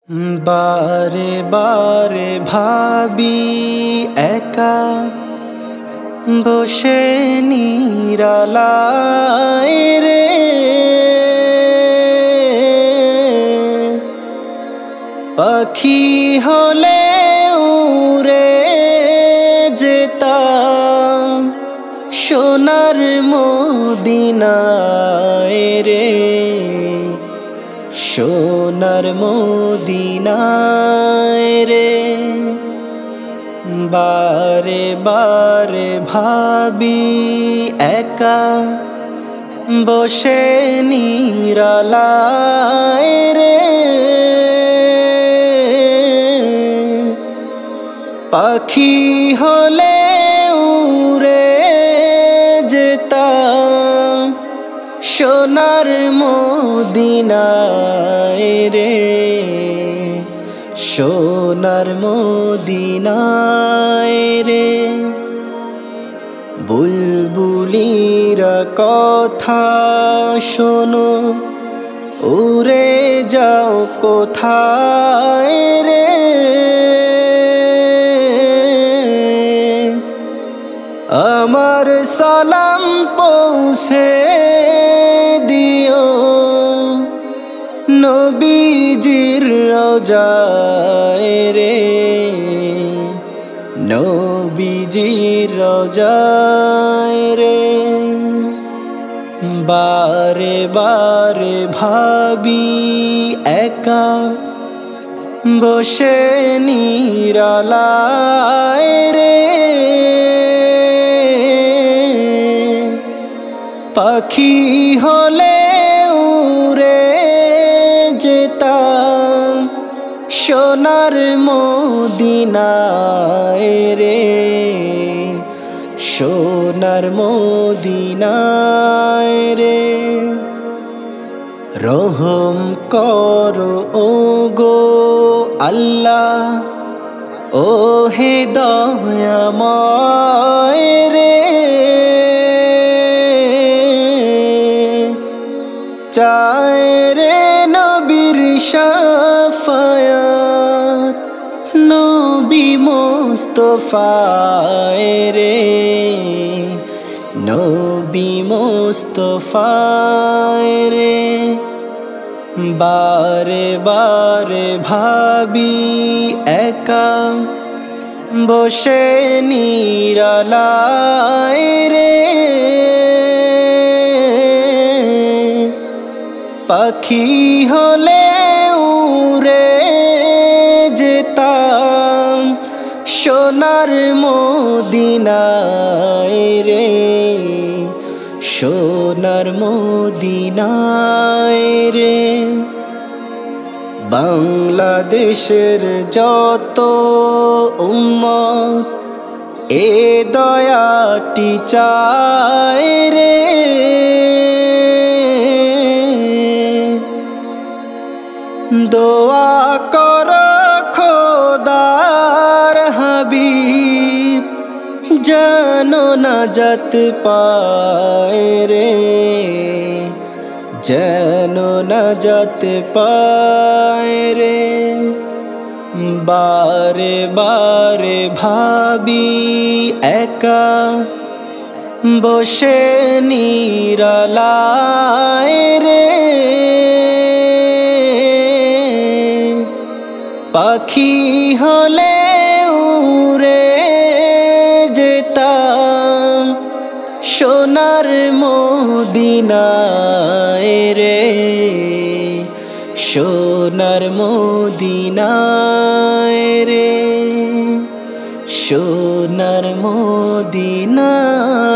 বারে বারে ভাবি একা বসে নিরালায় রে, পাখি হলে উড়ে যেতাম সোনার মদিনায় রে, সোনার মদিনায় রে। বারে বারে ভাবি একা বসে নিরালায় রে, পাখি হলে উড়ে যেতাম সোনার মদিনায় রে, সোনার মদিনায় রে। বুলবুলিরা কথা শোনো, উড়ে যাও কোথায় রে, আমার সালাম পৌঁছে দিও নবীজির রওজায় রে, নবীজির রওজায় রে। বারে বারে ভাবি একা বসে নিরালায় রে, পাখি হলে উড়ে যেতাম সোনার মদিনায় রে, সোনার মদিনায় রে। রহম করো ও গো আল্লাহ, ও হে দয়াময় রে, চায় রে নবীর শাফায়াত, নবী মুস্তাফায় রে, নবী মুস্তাফায় রে। বারে বারে ভাবি একা বসে নিরালায় রে, পাখি হলে উড়ে যেতাম সোনার মদিনায় রে, সোনার মদিনায় রে। বাংলাদেশের যত উম্মত এ দয়াটি চায় রে, দোয়া কর খোদার হাবিব যেন নাজাত পায় রে, যেন নাজাত পায় রে। বারে বারে ভাবি একা বসে নিরালায় রে, পাখি হলে উড়ে যেতাম সোনার মদিনায় রে, সোনার মদিনায় রে, সোনার মদিনায়।